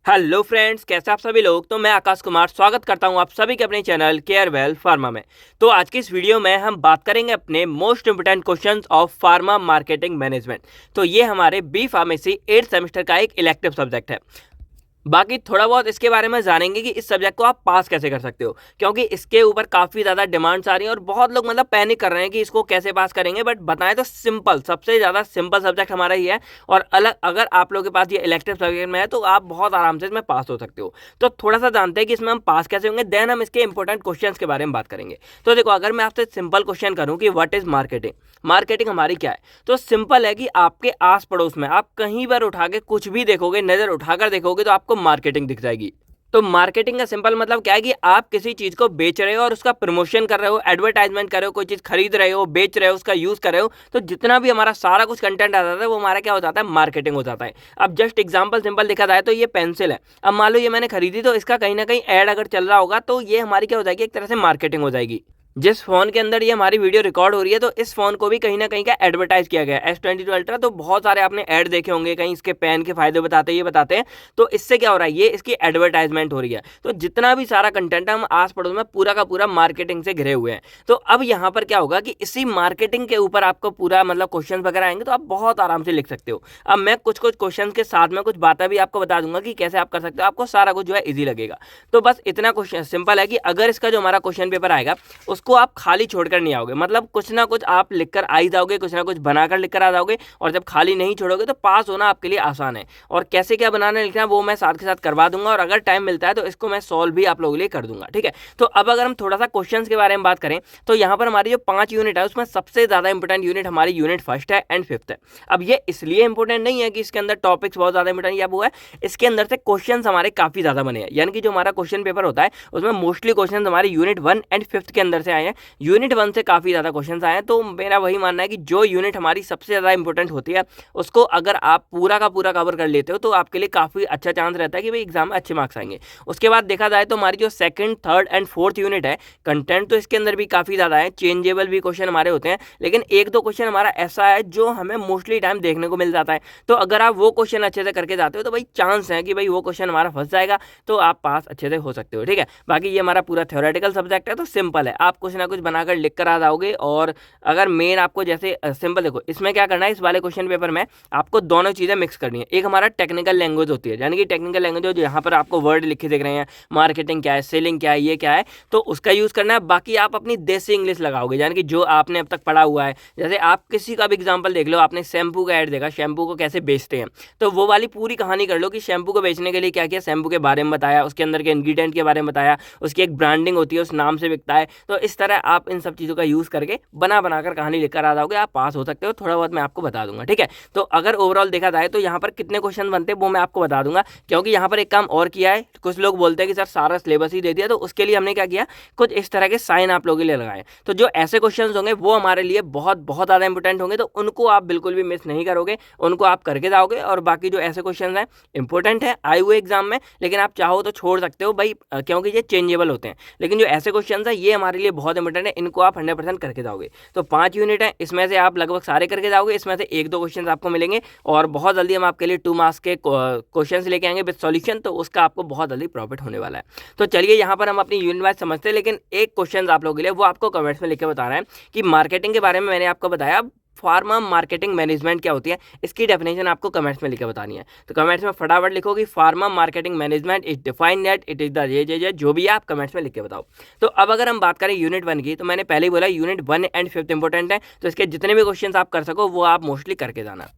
Hello friends, कैसे आप सभी लोग। तो मैं आकाश कुमार स्वागत करता हूं आप सभी के अपने चैनल केयर वेल फार्मा में। तो आज की इस वीडियो में हम बात करेंगे अपने most important questions of pharma marketing management. तो ये हमारे बी फार्मेसी 8th सेमेस्टर का एक इलेक्टिव सब्जेक्ट है। बाकी थोड़ा बहुत इसके बारे में जानेंगे कि इस सब्जेक्ट को आप पास कैसे कर सकते हो, क्योंकि इसके ऊपर काफ़ी ज़्यादा डिमांड्स आ रही हैं और बहुत लोग मतलब पैनिक कर रहे हैं कि इसको कैसे पास करेंगे। बट बताएं तो सिंपल, सबसे ज़्यादा सिंपल सब्जेक्ट हमारा ही है। और अलग अगर आप लोगों के पास ये इलेक्टिव सब्जेक्ट में है तो आप बहुत आराम से इसमें पास हो सकते हो। तो थोड़ा सा जानते हैं कि इसमें हम पास कैसे होंगे, देन हम इसके इंपॉर्टेंट क्वेश्चन के बारे में बात करेंगे। तो देखो, अगर मैं आपसे सिंपल क्वेश्चन करूँ कि व्हाट इज़ मार्केटिंग, मार्केटिंग हमारी क्या है, तो सिंपल है कि आपके आस पड़ोस में आप कहीं पर उठा के कुछ भी देखोगे, नज़र उठाकर देखोगे तो आपको मार्केटिंग दिख जाएगी। तो मार्केटिंग का सिंपल मतलब क्या है कि आप किसी चीज़ को बेच रहे हो और उसका प्रमोशन कर रहे हो, एडवर्टाइजमेंट कर रहे हो, कोई चीज़ खरीद रहे हो, बेच रहे हो, उसका यूज़ कर रहे हो। तो जितना भी हमारा सारा कुछ कंटेंट आ जाता है वो हमारा क्या हो जाता है, मार्केटिंग हो जाता है। अब जस्ट एग्जांपल सिंपल देखा जाए तो ये पेंसिल है। अब मान लो ये मैंने खरीदी, तो इसका कहीं ना कहीं ऐड अगर चल रहा होगा तो ये हमारी क्या हो जाएगी, एक तरह से मार्केटिंग हो जाएगी। जिस फ़ोन के अंदर ये हमारी वीडियो रिकॉर्ड हो रही है तो इस फ़ोन को भी कहीं न कहीं का एडवर्टाइज़ किया गया है। S22 अल्ट्रा, तो बहुत सारे आपने ऐड देखे होंगे, कहीं इसके पेन के फ़ायदे बताते हैं, ये बताते हैं। तो इससे क्या हो रहा है, ये इसकी एडवर्टाइज़मेंट हो रही है। तो जितना भी सारा कंटेंट है हम आस-पड़ोस में पूरा का पूरा मार्केटिंग से घिरे हुए हैं। तो अब यहाँ पर क्या होगा कि इसी मार्केटिंग के ऊपर आपको पूरा मतलब क्वेश्चन वगैरह आएँगे तो आप बहुत आराम से लिख सकते हो। अब मैं कुछ-कुछ क्वेश्चन के साथ में कुछ बातें भी आपको बता दूँगा कि कैसे आप कर सकते हो, आपको सारा कुछ जो है ईज़ी लगेगा। तो बस इतना क्वेश्चन सिंपल है कि अगर इसका जो हमारा क्वेश्चन पेपर आएगा उसको आप खाली छोड़कर नहीं आओगे, मतलब कुछ ना कुछ आप लिखकर आ ही जाओगे, कुछ ना कुछ बनाकर लिखकर आ जाओगे। और जब खाली नहीं छोड़ोगे तो पास होना आपके लिए आसान है। और कैसे क्या बनाना लिखना है वो मैं साथ के साथ करवा दूंगा, और अगर टाइम मिलता है तो इसको मैं सॉल्व भी आप लोगों के लिए कर दूंगा, ठीक है। तो अब अगर हम थोड़ा सा क्वेश्चंस के बारे में बात करें तो यहाँ पर हमारी जो 5 यूनिट है उसमें सबसे ज्यादा इंपॉर्टेंट यूनिट हमारी यूनिट फर्स्ट है एंड फिफ्थ है। अब ये इसलिए इंपॉर्टेंट नहीं है कि इसके अंदर टॉपिक्स बहुत ज्यादा इंपॉर्टेंट या वो है, इसके अंदर से क्वेश्चन हमारे काफी ज्यादा बने हैं। यानी कि जो हमारा क्वेश्चन पेपर होता है उसमें मोस्टली क्वेश्चन हमारे यूनिट 1 एंड 5 के अंदर से आए हैं। यूनिट 1 से काफ़ी ज़्यादा क्वेश्चंस आए हैं। तो मेरा वही मानना है कि जो यूनिट हमारी सबसे ज़्यादा इंपॉर्टेंट होती है उसको अगर आप पूरा का पूरा कवर कर लेते हो तो आपके लिए काफ़ी अच्छा चांस रहता है कि भाई एग्जाम में अच्छे मार्क्स आएंगे। उसके बाद देखा जाए तो हमारी जो second, third and fourth unit है, कंटेंट तो इसके अंदर भी काफ़ी ज़्यादा है, चेंजेबल भी क्वेश्चन हमारे होते हैं, लेकिन एक दो क्वेश्चन हमारा ऐसा है जो हमें मोस्टली टाइम देखने को मिल जाता है। तो अगर आप वो क्वेश्चन अच्छे से करके जाते हो तो भाई चांस है कि भाई वो क्वेश्चन हमारा फंस जाएगा, तो आप पास अच्छे से हो सकते हो, ठीक है। बाकी ये हमारा पूरा थ्योरेटिकल सब्जेक्ट है तो सिंपल है, आप कुछ ना कुछ बनाकर लिख कर आ जाओगे। और अगर मेन आपको जैसे सिंपल देखो, इसमें क्या करना है, इस वाले क्वेश्चन पेपर में आपको दोनों चीज़ें मिक्स करनी है। एक हमारा टेक्निकल लैंग्वेज होती है, यानी कि टेक्निकल लैंग्वेज जो यहाँ पर आपको वर्ड लिखे दिख रहे हैं, मार्केटिंग क्या है, सेलिंग क्या है, ये क्या है, तो उसका यूज़ करना है। बाकी आप अपनी देसी इंग्लिश लगाओगे, यानी कि जो आपने अब तक पढ़ा हुआ है। जैसे आप किसी का भी एग्जाम्पल देख लो, आपने शैम्पू का ऐड देखा, शैम्पू को कैसे बेचते हैं, तो वो वाली पूरी कहानी कर लो कि शैम्पू को बेचने के लिए क्या किया, शैम्पू के बारे में बताया, उसके अंदर के इंग्रीडिएंट के बारे में बताया, उसकी एक ब्रांडिंग होती है, उस नाम से बिकता है। तो इस तरह आप इन सब चीज़ों का यूज़ करके बना बनाकर कहानी लेकर आ जाओगे, आप पास हो सकते हो। थोड़ा बहुत मैं आपको बता दूंगा, ठीक है। तो अगर ओवरऑल देखा जाए तो यहाँ पर कितने क्वेश्चन बनते हैं वो मैं आपको बता दूंगा, क्योंकि यहाँ पर एक काम और किया है। कुछ लोग बोलते हैं कि सर सारा सिलेबस ही दे दिया, तो उसके लिए हमने क्या किया, कुछ इस तरह के साइन आप लोगों के लिए लगाए। तो जो ऐसे क्वेश्चन होंगे वो हमारे लिए बहुत बहुत ज़्यादा इंपॉर्टेंट होंगे, तो उनको आप बिल्कुल भी मिस नहीं करोगे, उनको आप करके जाओगे। और बाकी जो ऐसे क्वेश्चन हैं इंपॉर्टेंट है आए हुए एग्जाम में, लेकिन आप चाहो तो छोड़ सकते हो भाई, क्योंकि ये चेंजेबल होते हैं। लेकिन जो ऐसे क्वेश्चन है ये हमारे लिए बहुत इंपॉर्टेंट है, इनको आप 100% करके जाओगे। तो 5 यूनिट है, इसमें से आप लगभग सारे करके जाओगे, इसमें से एक दो क्वेश्चन आपको मिलेंगे। और बहुत जल्दी हम आपके लिए 2 मार्क्स के क्वेश्चन लेके आएंगे विद सॉल्यूशन, तो उसका आपको बहुत जल्दी प्रॉफिट होने वाला है। तो चलिए यहाँ पर हम अपनी यूनिट वाइज समझते हैं, लेकिन एक क्वेश्चन आप लोगों के लिए वो आपको कमेंट्स में लिख के बताना है कि मार्केटिंग के बारे में मैंने आपको बताया, फार्मा मार्केटिंग मैनेजमेंट क्या होती है, इसकी डेफिनेशन आपको कमेंट्स में लिख के बतानी है। तो कमेंट्स में फटाफट लिखो कि pharma marketing management is defined that it is the ये जो भी है आप कमेंट्स में लिख के बताओ। तो अब अगर हम बात करें यूनिट 1 की, तो मैंने पहले ही बोला यूनिट 1 एंड 5 इंपॉर्टेंट है, तो इसके जितने भी क्वेश्चन आप कर सको वो आप मोस्टली करके जाना।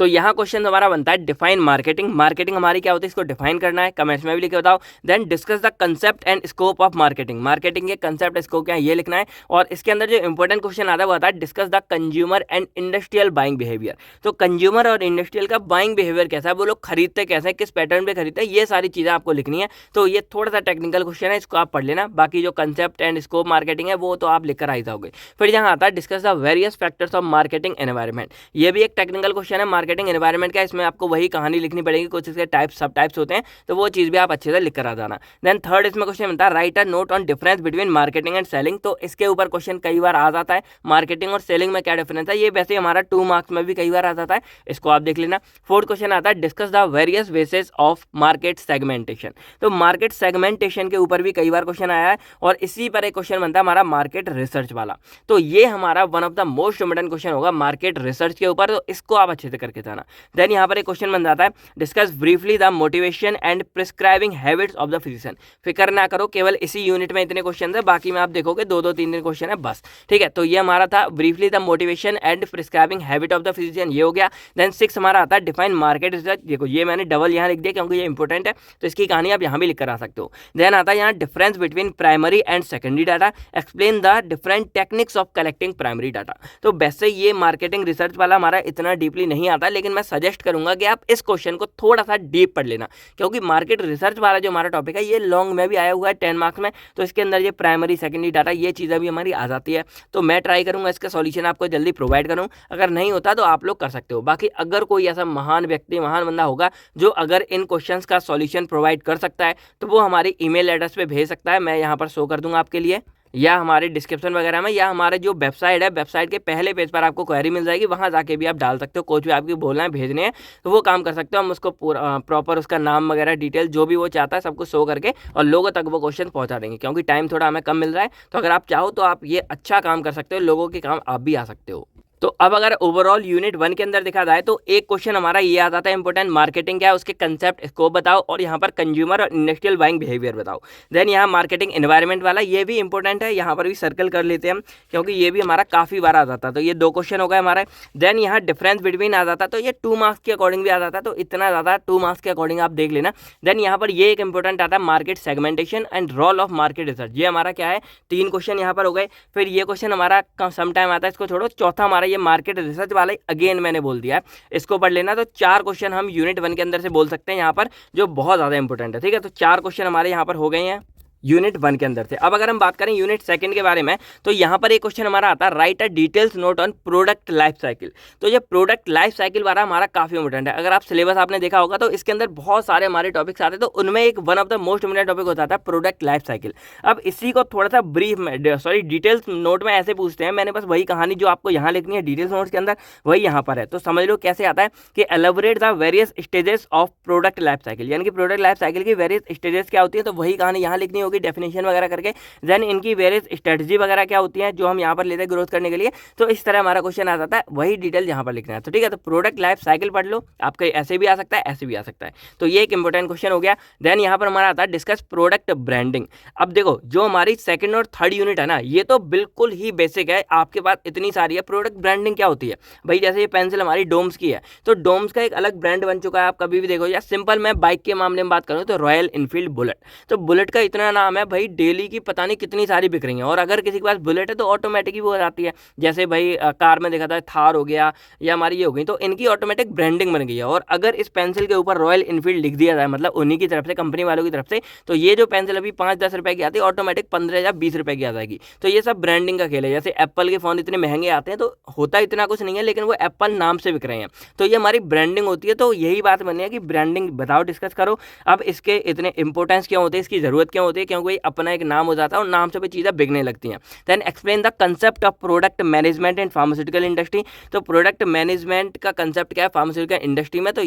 तो यहाँ क्वेश्चन हमारा बनता है डिफाइन मार्केटिंग। मार्केटिंग हमारी क्या होती है, इसको डिफाइन करना है, कमेंट्स में भी लिख के बताओ। Then discuss the concept and scope of marketing, marketing के कंसेप्ट स्कोप क्या है ये लिखना है। और इसके अंदर जो इंपॉर्टेंट क्वेश्चन आता है वो आता है discuss the consumer and industrial buying behaviour. तो कंज्यूमर और इंडस्ट्रियल का बाइंग बिहेवियर कैसा है, वो लोग खरीदते कैसे हैं, किस पैटर्न पे खरीदते हैं, ये सारी चीज़ें आपको लिखनी है। तो ये थोड़ा सा टेक्निकल क्वेश्चन है, इसको आप पढ़ लेना। बाकी जो कंसेप्ट एंड स्कोप मार्केटिंग है वो तो आप लिखकर आ जाओगे। फिर यहाँ आता है discuss the various factors of marketing environment, ये भी एक टेक्निकल क्वेश्चन है, मार्केटिंग मार्केटिंग एनवायरनमेंट का, इसमें आपको वही कहानी लिखनी पड़ेगी, कुछ इसके टाइप्स सब टाइप्स होते हैं, तो वो चीज़ भी आप अच्छे से लिख कर आ जाना। देन थर्ड इसमें क्वेश्चन बनता है right a note on difference between marketing and selling. तो इसके ऊपर क्वेश्चन कई बार आ जाता है, मार्केटिंग और सेलिंग में क्या डिफरेंस है, ये वैसे हमारा 2 मार्क्स में भी कई बार आ जाता है, इसको आप देख लेना। फोर्थ क्वेश्चन आता है discuss the various basis of market segmentation. तो मार्केट सेगमेंटेशन के ऊपर भी कई बार क्वेश्चन आया है, और इसी पर एक क्वेश्चन बनता है हमारा मार्केट रिसर्च वाला। तो ये हमारा one of the most important question होगा मार्केट रिसर्च के ऊपर, तो इसको आप अच्छे से करके जाना। देन यहाँ पर एक क्वेश्चन बन जाता है discuss briefly the motivation and prescribing habits of the physician. फिक्र ना करो, केवल इसी यूनिट में इतने क्वेश्चन है, बाकी में आप देखोगे 2-2 3-3 क्वेश्चन है बस, ठीक है। तो ये हमारा था briefly the motivation and prescribing habit of the physician, ये हो गया। देन 6 हमारा आता है डिफाइन मार्केट रिसर्च। देखो ये मैंने डबल यहाँ लिख दिया क्योंकि ये इंपॉर्टेंट है, तो इसकी कहानी आप यहाँ भी लिख कर आ सकते हो। देन आता है यहाँ difference between primary and secondary data, explain the different techniques of collecting primary data. तो वैसे ये मार्केटिंग रिसर्च वाला हमारा इतना डीपली नहीं आता, लेकिन मैं सजेस्ट करूंगा कि आप इस क्वेश्चन को थोड़ा सा डीप पढ़ लेना, क्योंकि मार्केट रिसर्च वाला जो हमारा टॉपिक है ये लॉन्ग में भी आया हुआ है 10 मार्क्स में, तो इसके अंदर ये प्राइमरी सेकेंडरी डाटा ये चीज़ें भी हमारी आ जाती है। तो मैं ट्राई करूंगा इसका सॉल्यूशन आपको जल्दी प्रोवाइड करूं, अगर नहीं होता तो आप लोग कर सकते हो। बाकी अगर कोई ऐसा महान व्यक्ति, महान बंदा होगा जो अगर इन क्वेश्चंस का सॉल्यूशन प्रोवाइड कर सकता है, तो वो हमारी ईमेल एड्रेस पे भेज सकता है, मैं यहाँ पर शो कर दूंगा आपके लिए, या हमारे डिस्क्रिप्शन वगैरह में, या हमारे जो वेबसाइट है, वेबसाइट के पहले पेज पर आपको क्वेरी मिल जाएगी, वहाँ जाके भी आप डाल सकते हो। कुछ भी आपकी बोलना है, भेजने हैं, तो वो काम कर सकते हो। हम उसको पूरा प्रॉपर उसका नाम वगैरह डिटेल जो भी वो चाहता है सब कुछ शो करके और लोगों तक वो क्वेश्चन पहुँचा देंगे, क्योंकि टाइम थोड़ा हमें कम मिल रहा है। तो अगर आप चाहो तो आप ये अच्छा काम कर सकते हो, लोगों के काम आप भी आ सकते हो। तो अब अगर ओवरऑल यूनिट 1 के अंदर देखा जाए तो एक क्वेश्चन हमारा ये आ जाता है इंपॉर्टेंट, मार्केटिंग क्या है, उसके कंसेप्ट स्कोप बताओ, और यहाँ पर कंज्यूमर और इंडस्ट्रियल बाइंग बिहेवियर बताओ। देन यहाँ मार्केटिंग एनवायरनमेंट वाला, ये भी इंपॉर्टेंट है, यहाँ पर भी सर्कल कर लेते हैं हम, क्योंकि ये भी हमारा काफ़ी बार आ जाता है। तो ये 2 क्वेश्चन हो गए हमारे। देन यहाँ डिफरेंस बिटवीन आ जाता है, तो ये 2 मार्क्स के अकॉर्डिंग भी आ जाता है, तो इतना ज़्यादा 2 मार्क्स के अकॉर्डिंग आप देख लेना। देन यहाँ पर ये एक इंपॉर्टेंट आता है market segmentation and role of market research, ये हमारा क्या है 3 क्वेश्चन यहाँ पर हो गए। फिर ये क्वेश्चन हमारा सम टाइम आता है, इसको छोड़ो। चौथा हमारा ये मार्केट रिसर्च वाला अगेन मैंने बोल दिया है, इसको पढ़ लेना। तो 4 क्वेश्चन हम यूनिट 1 के अंदर से बोल सकते हैं यहाँ पर, जो बहुत ज़्यादा इंपॉर्टेंट है, ठीक है। तो 4 क्वेश्चन हमारे यहाँ पर हो गए हैं यूनिट 1 के अंदर थे। अब अगर हम बात करें यूनिट 2 के बारे में, तो यहाँ पर एक क्वेश्चन हमारा आता है right a details note on product life cycle. तो ये प्रोडक्ट लाइफ साइकिल वाला हमारा काफ़ी इंपॉर्टेंट है। अगर आप सिलेबस आपने देखा होगा तो इसके अंदर बहुत सारे हमारे टॉपिक्स आते हैं, तो उनमें एक one of the most important topic होता था प्रोडक्ट लाइफ साइकिल। अब इसी को थोड़ा सा ब्रीफ में, सॉरी डिटेल्स नोट में ऐसे पूछते हैं, मैंने बस वही कहानी जो आपको यहाँ लिखनी है डिटेल्स नोट्स के अंदर, वही यहाँ पर है। तो समझ लो कैसे आता है कि elaborate the various stages of product life cycle, यानी कि प्रोडक्ट लाइफ साइकिल की वेरियस स्टेजेस क्या होती है, तो वही कहानी यहाँ लिखनी होगी, डेफिनेशन वगैरह करके। देन इनकी वेरियस स्ट्रेटजी वगैरह क्या होती है जो हम यहाँ पर लेते हैं ग्रोथ करने के लिए। तो इस तरह हमारा क्वेश्चन आ जाता है, वही डिटेल यहाँ पर लिखना है। तो ठीक है, तो प्रोडक्ट लाइफ साइकिल पढ़ लो, आपके ऐसे भी आ सकता है, ऐसे भी आ सकता है। तो ये एक इंपॉर्टेंट क्वेश्चन हो गया। देन यहाँ पर हमारा आता है डिस्कस प्रोडक्ट ब्रांडिंग। अब देखो जो हमारी 2nd और 3rd यूनिट है ना, ये तो बिल्कुल ही बेसिक है, आपके पास इतनी सारी है। प्रोडक्ट ब्रांडिंग क्या होती है भाई, जैसे ये पेंसिल हमारी डोम्स की है, तो डोम्स का एक अलग ब्रांड बन चुका है, आप कभी भी देखो। या सिंपल मैं बाइक के मामले में बात करूँ तो रॉयल इनफील्ड बुलेट, तो बुलेट का इतना नाम है भाई, डेली की पता नहीं कितनी सारी बिक रही हैं। और अगर किसी के पास बुलेट है तो ऑटोमेटिक ही वो हो जाती है, जैसे भाई कार में देखा था थार हो गया या हमारी ये हो गई, तो इनकी ऑटोमेटिक ब्रांडिंग बन गई है। और अगर इस पेंसिल के ऊपर रॉयल इनफील्ड लिख दिया जाए, मतलब उन्हीं की तरफ से, कंपनी वालों की तरफ से, तो ये जो पेंसिल अभी 5-10 रुपए की आती है, ऑटोमेटिक 15 या 20 रुपए की आ जाएगी। तो ये सब ब्रांडिंग का खेल है। जैसे एप्पल के फोन इतने महंगे आते हैं, तो होता इतना कुछ नहीं है, लेकिन वो एप्पल नाम से बिक रहे हैं, तो ये हमारी ब्रांडिंग होती है। तो यही बात बनी है कि ब्रांडिंग बताओ, डिस्कस करो। अब इसके इतने इंपॉर्टेंस क्यों होते हैं, इसकी जरूरत क्यों होती है, क्योंकि अपना एक नाम हो जाता है और नाम से भी चीज़ें बिकने लगती हैं। Then explain the concept of product management in pharmaceutical industry. तो प्रोडक्ट मैनेजमेंट का कंसेप्ट क्या है फार्मास्यूटिकल इंडस्ट्री में, तो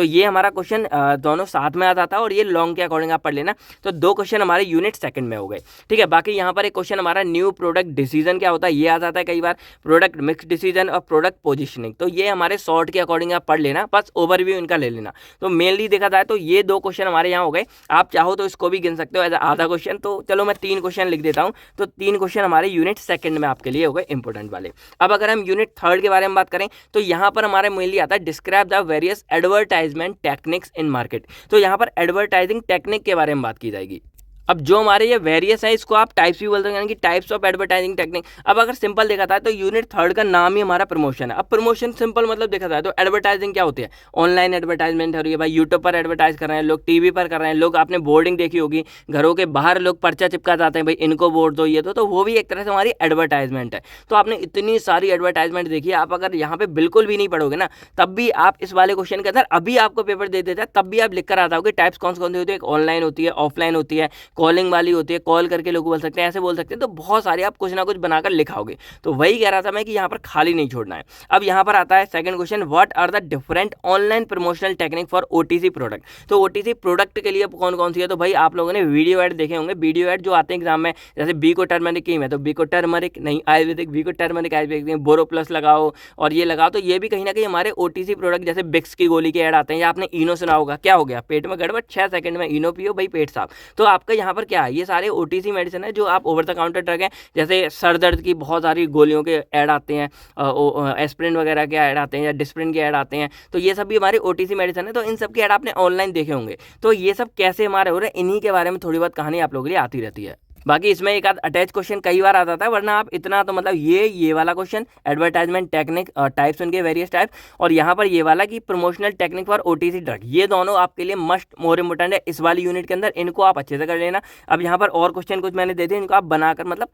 ये हमारा क्वेश्चन दोनों साथ में आ जाता है, और ये लॉन्ग के अकॉर्डिंग आप पढ़ लेना। तो 2 क्वेश्चन हमारे यूनिट 2 में हो गए, ठीक है। बाकी यहाँ पर एक क्वेश्चन हमारा न्यू प्रोडक्ट डिसीजन क्या होता है, ये आ जाता है कई बार। प्रोडक्ट मिक्स डिसीजन और प्रोडक्ट पोजिशनिंग, तो ये हमारे शॉर्ट के अकॉर्डिंग आप पढ़ लेना, बस ओवरव्यू इनका ले लेना। तो मेनली देखा जाए तो ये 2 क्वेश्चन हमारे यहाँ हो गए। आप चाहो तो इसको भी गिन सकते हो एज आधा क्वेश्चन। तो चलो मैं 3 क्वेश्चन लिख देता हूँ। तो 3 क्वेश्चन हमारे यूनिट 2 में आपके लिए हो गए इंपॉर्टेंट वाले। अब अगर हम यूनिट 3 के बारे में बात करें, तो यहाँ पर हमारे मेनली आता है describe the various advertisement techniques in market. तो यहाँ पर एडवर्टाइजिंग टेक्निक के बारे में बात की जाएगी। अब जो हमारे ये वेरियस है इसको आप टाइप्स भी बोलते हैं, यानी कि टाइप्स ऑफ एडवर्टाइजिंग टेक्निक। अब अगर सिंपल देखा जाए तो यूनिट थर्ड का नाम ही हमारा प्रमोशन है। अब प्रमोशन सिंपल मतलब देखा जाए तो एडवर्टाइजिंग क्या होती है, ऑनलाइन एडवर्टाइजमेंट हो रही है भाई, यूट्यूब पर एडवर्टाइज कर रहे हैं लोग, टीवी पर कर रहे हैं लोग, आपने बोर्डिंग देखी होगी, घरों के बाहर लोग पर्चा चिपका जाते हैं भाई इनको वोट दो ये तो वो भी एक तरह से हमारी एडवर्टाइजमेंट है। तो आपने इतनी सारी एडवर्टाइजमेंट देखी है, आप अगर यहाँ पे बिल्कुल भी नहीं पढ़ोगे ना तब भी आप इस वाले क्वेश्चन के अंदर अभी आपको पेपर दे देता है तब भी आप लिख कर आता होगे टाइप्स कौन सी होती है, ऑनलाइन होती है, ऑफलाइन होती है, कॉलिंग वाली होती है, कॉल करके लोग बोल सकते हैं, ऐसे बोल सकते हैं, तो बहुत सारे आप कुछ ना कुछ बनाकर लिखाओगे। तो वही कह रहा था मैं कि यहाँ पर खाली नहीं छोड़ना है। अब यहाँ पर आता है second question, what are the different online promotional technique for OTC product. तो ओटीसी प्रोडक्ट के लिए कौन कौन सी है, तो भाई आप लोगों ने वीडियो ऐड देखे होंगे, वीडियो ऐड जो आते हैं एग्जाम में, जैसे बीको टर्मरिक की है तो बीको टर्मरिक नहीं आयुर्वेदिक, बीको टर्मरिक आयुर्वेदिक, बोरो प्लस लगाओ और ये लगाओ, तो ये भी कहीं ना कहीं हमारे ओटीसी प्रोडक्ट जैसे बिक्स की गोली के ऐड आते हैं, या आपने इनो सुना होगा, क्या हो गया पेट में गड़बड़ 6 सेकंड में इनो पियो भाई पेट साफ। तो आपका यहाँ पर क्या है, ये सारे ओटीसी मेडिसिन है जो आप ओवर द काउंटर ड्रग है, जैसे सर दर्द की बहुत सारी गोलियों के ऐड आते हैं, एस्प्रिन वगैरह के ऐड आते हैं या डिस्प्रिन के ऐड आते हैं, तो ये सब भी हमारे ओटीसी मेडिसिन है। तो इन सब के ऐड आपने ऑनलाइन देखे होंगे, तो ये सब कैसे हमारे हो रहे हैं इन्हीं के बारे में थोड़ी बहुत कहानी आप लोगों के लिए आती रहती है। बाकी इसमें एक आध अटैच क्वेश्चन कई बार आता था, वरना आप इतना तो मतलब ये वाला क्वेश्चन एडवर्टाइजमेंट टेक्निक टाइप्स उनके वेरियस टाइप, और यहाँ पर ये वाला कि promotional technique for OTC drug, ये दोनों आपके लिए मस्ट मोर इंपोर्टेंट है इस वाली यूनिट के अंदर, इनको आप अच्छे से कर लेना। अब यहाँ पर और क्वेश्चन कुछ मैंने दे दिए, इनको आप बनाकर मतलब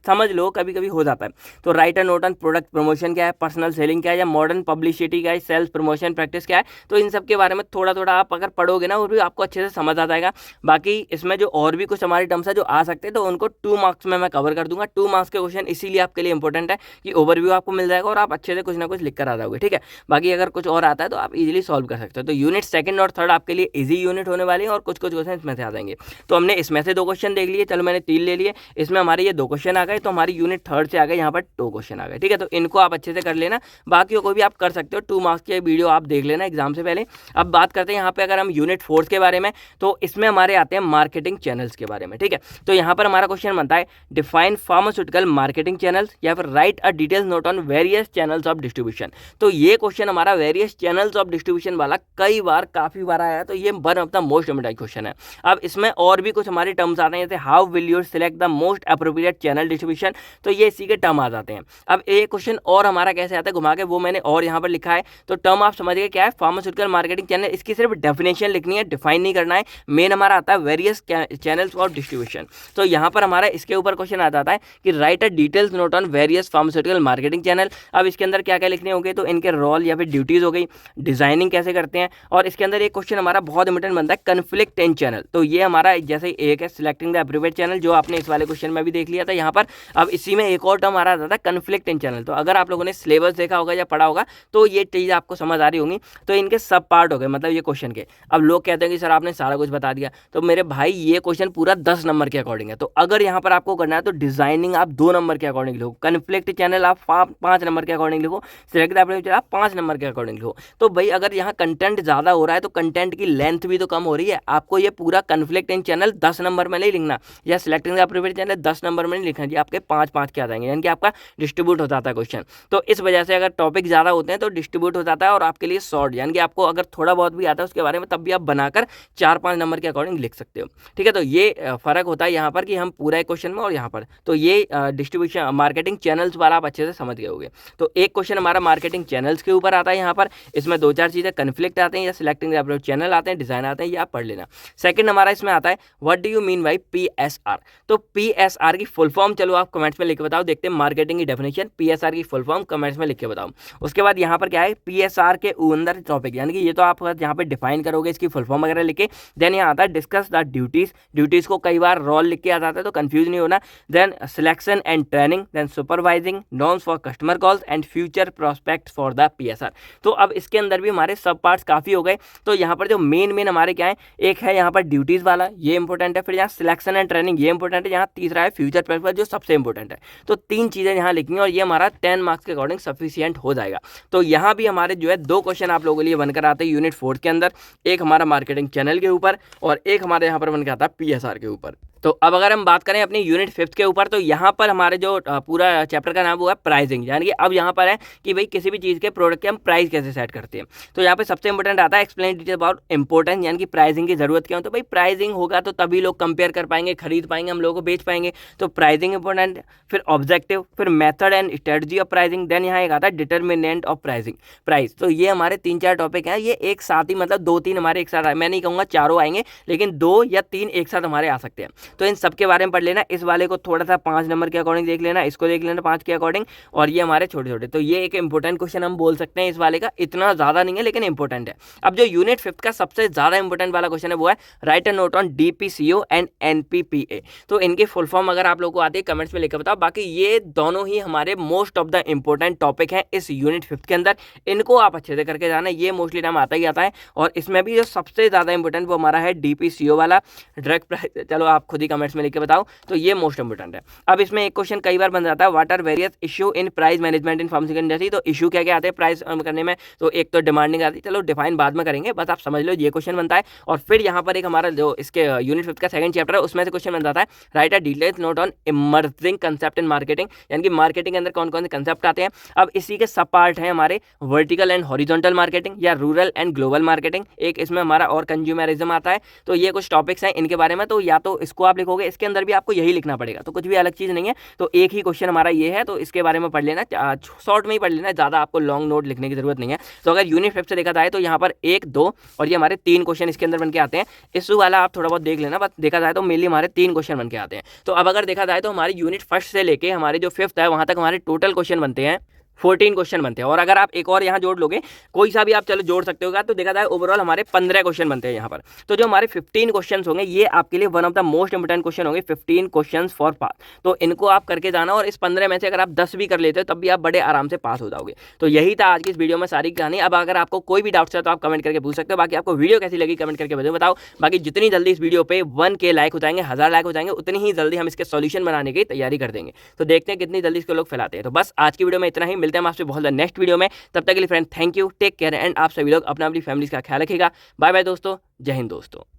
समझ लो, कभी कभी हो जाता है। तो right a note on product promotion क्या है, पर्सनल सेलिंग क्या है, या मॉडर्न पब्लिसिटी क्या है, सेल्स प्रमोशन प्रैक्टिस क्या है, तो इन सब के बारे में थोड़ा थोड़ा आप अगर पढ़ोगे ना वो भी आपको अच्छे से समझ आ जाएगा। बाकी इसमें जो और भी कुछ हमारी टर्म्स है जो आ सकते हैं तो उनको 2 मार्क्स में मैं कवर कर दूंगा। 2 मार्क्स के क्वेश्चन इसीलिए आपके लिए इंपॉर्टेंट है कि ओवरव्यू आपको मिल जाएगा और आप अच्छे से कुछ ना कुछ लिख कर आ जाओगे, ठीक है। बाकी अगर कुछ और आता है तो आप इजीली सॉल्व कर सकते हो। तो यूनिट सेकंड और थर्ड आपके लिए इजी यूनिट होने वाली है और कुछ कुछ क्वेश्चन इसमें से आ जाएंगे। तो हमने इसमें से 2 क्वेश्चन देख लिए, चलो मैंने 3 ले लिए, इसमें हमारे ये 2 क्वेश्चन आ गए, तो हमारी यूनिट थर्ड से आ गए यहाँ पर 2 क्वेश्चन आ गए, ठीक है। तो इनको आप अच्छे से कर लेना, बाकियों को भी आप कर सकते हो, 2 मार्क्स के वीडियो आप देख लेना एग्जाम से पहले। अब बात करते हैं यहाँ पे अगर हम यूनिट फोर्थ के बारे में, तो इसमें हमारे आते हैं मार्केटिंग चैनल्स के बारे में, ठीक है। तो यहाँ पर हमारा क्वेश्चन बनता है डिफाइन फार्मास्यूटिकल मार्केटिंग चैनल्स, या फिर right a details note on various channels of distribution. तो ये क्वेश्चन हमारा वेरियस चैनल्स ऑफ डिस्ट्रीब्यूशन वाला कई बार काफी बार आया है, तो ये one of the most important question है। अब इसमें और भी कुछ हमारे टर्म्स आते हैं, जैसे how will you select the most appropriate channel distribution, तो ये इसी के टर्म आ जाते हैं। अब एक क्वेश्चन और हमारा कैसे आता है घुमा के, वो मैंने और यहाँ पर लिखा है, तो टर्म आप समझ गए क्या है, फार्मास्यूटिकल मार्केटिंग चैनल, इसकी सिर्फ डेफिनेशन लिखनी है, डिफाइन नहीं करना है। मेन हमारा आता है वेरियस चैनल्स ऑफ डिस्ट्रीब्यूशन, तो यहाँ पर हमारा इसके ऊपर क्वेश्चन आ जाता है कि right a details note on various pharmaceutical marketing channel. अब इसके अंदर क्या क्या लिखने होंगे, तो इनके रोल या फिर ड्यूटीज हो गई, डिजाइनिंग कैसे करते हैं, और इसके अंदर एक क्वेश्चन हमारा बहुत इंपॉर्टेंट बनता है कन्फ्लिक्ट इन चैनल। तो ये हमारा जैसे एक है सिलेक्टिंग द एप्रोप्रिएट चैनल, जो आपने इस वाले क्वेश्चन में भी देख लिया था यहाँ पर। अब इसी में एक और टर्म आ रहा था कन्फ्लिक्ट इन चैनल, तो अगर आप लोगों ने सिलेबस देखा होगा या पढ़ा होगा तो ये चीज़ आपको समझ आ रही होंगी। तो इनके सब पार्ट हो गए मतलब ये क्वेश्चन के। अब लोग कहते हैं कि सर आपने सारा कुछ बता दिया, तो मेरे भाई ये क्वेश्चन पूरा 10 नंबर के अकॉर्डिंग है। तो अगर यहाँ पर आपको करना है तो डिजाइनिंग आप 2 नंबर के अकॉर्डिंग लिखो, कन्फ्लिक्ट चैनल आप 5 नंबर के अकॉर्डिंग लिखो, सिलेक्ट द आप 5 नंबर के अकॉर्डिंग लिखो। तो भाई अगर यहाँ कंटेंट ज़्यादा हो रहा है तो कंटेंट की लेंथ भी तो कम हो रही है, आपको ये पूरा कन्फ्लिक्ट इन चैनल 10 नंबर में नहीं लिखना, या selecting the appropriate channel 10 number में नहीं लिखना जी, आपके 5-5 के आ जाएंगे, यानी कि आपका डिस्ट्रीब्यूट हो जाता है क्वेश्चन। तो इस वजह से अगर टॉपिक ज़्यादा होते हैं तो डिस्ट्रीब्यूट हो जाता है और आपके लिए शॉर्ट, यानी कि आपको अगर थोड़ा बहुत भी आता है उसके बारे में तब भी आप बनाकर 4-5 नंबर के अकॉर्डिंग लिख सकते हो, ठीक है। तो ये फर्क होता है यहाँ पर कि हम पूरा एक क्वेश्चन में और यहाँ पर, तो ये डिस्ट्रीब्यूशन मार्केटिंग चैनल्स वाला आप अच्छे से समझ गए होंगे। तो एक क्वेश्चन हमारा मार्केटिंग चैनल्स के ऊपर आता है यहाँ पर, इसमें 2-4 चीज़ें कन्फ्लिक्ट आते हैं या सिलेक्टिंग द एप्रोप्रिएट चैनल आते हैं, डिजाइन आते हैं, ये आप पढ़ लेना। सेकंड हमारा इसमें आता है what do you mean by PSR। तो PSR की फुल फॉर्म चलो आप कमेंट्स में लिख के बताओ, देखते हैं मार्केटिंग की डेफिनेशन, PSR की फुल फॉर्म कमेंट्स में लिख के बताओ। उसके बाद यहाँ पर क्या है PSR के अंदर टॉपिक, यानी कि ये तो आप यहाँ पे डिफाइन करोगे इसकी फुल फॉर्म वगैरह लिखे। देन यहाँ आता है डिस्कस द ड्यूटीज, ड्यूटीज को कई बार रोल लिख के आ जाता है तो कंफ्यूज नहीं होना। Then selection and training, then supervising, norms for customer calls and future prospect for the PSR। तो अब इसके अंदर भी हमारे सब पार्ट्स काफ़ी हो गए। तो यहाँ पर जो मेन हमारे क्या है, एक है यहाँ पर ड्यूटीज वाला, ये इंपॉर्टेंट है, फिर यहाँ सिलेक्शन एंड ट्रेनिंग ये इंपॉर्टेंट है, यहाँ तीसरा है फ्यूचर प्रोस्पेक्ट जो सबसे इंपॉर्टेंट है। तो 3 चीज़ें यहाँ लिखनी है और ये हमारा 10 मार्क्स के अकॉर्डिंग सफिशिएंट हो जाएगा। तो यहाँ भी हमारे जो है 2 क्वेश्चन आप लोगों के लिए बनकर आते हैं यूनिट 4 के अंदर, एक हमारा मार्केटिंग चैनल के ऊपर और एक हमारे यहाँ पर बनकर आता है PSR के ऊपर। तो अब अगर हम बात करें अपनी यूनिट 5th के ऊपर, तो यहाँ पर हमारे जो पूरा चैप्टर का नाम वो है प्राइसिंग, यानी कि अब यहाँ पर है कि भाई किसी भी चीज़ के प्रोडक्ट के हम प्राइस कैसे सेट करते हैं। तो यहाँ पे सबसे इंपॉर्टेंट आता है एक्सप्लेन डिटेल अबाउट इंपॉर्टेंस, यानी कि प्राइसिंग की जरूरत क्या हो। तो भाई प्राइसिंग होगा तो तभी लोग कंपेयर कर पाएंगे, खरीद पाएंगे, हम लोगों को बेच पाएंगे। तो प्राइसिंग इंपॉर्टेंट, फिर ऑब्जेक्टिव, फिर method and strategy of pricing, then यहाँ एक आता है डिटर्मिनेंट ऑफ प्राइसिंग प्राइस। तो ये हमारे 3-4 टॉपिक हैं, ये एक साथ ही मतलब 2-3 हमारे एक साथ, मैं नहीं कहूँगा चारों आएंगे, लेकिन 2 या 3 एक साथ हमारे आ सकते हैं। तो इन सब के बारे में पढ़ लेना। इस वाले को थोड़ा सा 5 नंबर के अकॉर्डिंग देख लेना, इसको देख लेना 5 के अकॉर्डिंग, और ये हमारे छोटे छोटे। तो ये एक इंपॉर्टेंट क्वेश्चन हम बोल सकते हैं इस वाले का, इतना ज़्यादा नहीं है लेकिन इंपॉर्टेंट है। अब जो यूनिट 5th का सबसे ज़्यादा इंपॉर्टेंट वाला क्वेश्चन है वो है right a note on DPCO and NPPA। तो इनकी फुल फॉर्म अगर आप लोगों को आती है कमेंट्स में लिखकर बताओ। बाकी ये दोनों ही हमारे most of the important topic हैं इस यूनिट 5th के अंदर, इनको आप अच्छे से करके जाना। ये मोस्टली टाइम आता ही आता है, और इसमें भी जो सबसे ज़्यादा इंपॉर्टेंट वो हमारा है DPCO वाला, डायरेक्ट प्राइस। चलो आप खुद ही कमेंट्स में लिख के बताओ, तो ये मोस्ट इंपॉर्टेंट है। अब इसमें एक क्वेश्चन कई बार बन जाता है, what are various issue in price management in pharmaceutical industry. तो इशू क्या क्या आते हैं प्राइस करने में, तो एक तो डिमांडिंग आती है, चलो डिफाइन बाद में करेंगे, बस आप समझ लो ये क्वेश्चन बनता है। और फिर यहाँ पर एक हमारा जो इसके यूनिट 5th का सेकंड चैप्टर है उसमें से क्वेश्चन बन जाता है right a detailed note on emerging concept in marketing, यानी कि मार्केटिंग के अंदर कौन कौन से कंसेप्ट आते हैं। अब इसी के सब पार्ट हैं हमारे वर्टिकल एंड हॉरिजॉन्टल मार्केटिंग या रूरल एंड ग्लोबल मार्केटिंग, एक इसमें हमारा और कंज्यूमरिज्म आता है। तो ये कुछ टॉपिक्स हैं इनके बारे में, तो या तो इसको आप लिखोगे, इसके अंदर भी आपको यही लिखना पड़ेगा, तो कुछ भी अलग चीज़ नहीं है। तो एक ही क्वेश्चन हमारा ये है, तो इसके बारे में पढ़ लेना, शॉर्ट में ही पढ़ लेना, ज़्यादा आपको लॉन्ग नोट लिखने की जरूरत नहीं है। तो अगर यूनिट 5 से देखा जाए तो यहाँ पर 1, 2 और ये हमारे 3 क्वेश्चन इसके अंदर बन के आते हैं। इशू वाला आप थोड़ा बहुत देख लेना, बस देखा जाए तो मेनली हमारे 3 क्वेश्चन बन के आते हैं। तो अब अगर देखा जाए तो हमारी यूनिट 1 से लेके हमारे जो 5th है वहाँ तक हमारे टोटल क्वेश्चन बनते हैं 14 क्वेश्चन बनते हैं। और अगर आप एक और यहाँ जोड़ लोगे, कोई सा भी आप चलो जोड़ सकते हो, तो देखा जाए ओवरऑल हमारे 15 क्वेश्चन बनते हैं यहाँ पर। तो जो हमारे 15 क्वेश्चन होंगे ये आपके लिए one of the most important question होंगे, 15 क्वेश्चन फॉर पास। तो इनको आप करके जाना, और इस 15 में से अगर आप 10 भी कर लेते हो तब भी आप बड़े आराम से पास हो जाओगे। तो यही था आज की इस वीडियो में सारी कहानी। अब अगर आपको कोई भी डाउट्स है तो आप कमेंट करके पूछ सकते हो। बाकी आपको वीडियो कैसी लगी कमेंट करके बताओ। बाकी जितनी जल्दी इस वीडियो पे 1K लाइक हो जाएंगे, 1000 लाइक हो जाएंगे, उतनी ही जल्दी हम इसके सॉल्यूशन बनाने की तैयारी कर देंगे। तो देखते हैं कितनी जल्दी इसको लोग फैलाते हैं। तो बस आज की वीडियो में इतना ही, मिलते हैं आपसे बहुत नेक्स्ट वीडियो में। तब तक के लिए friend thank you, take care, and आप सभी लोग अपना अपनी फैमिली का ख्याल रखिएगा। बाय बाय दोस्तों, जय हिंद दोस्तों।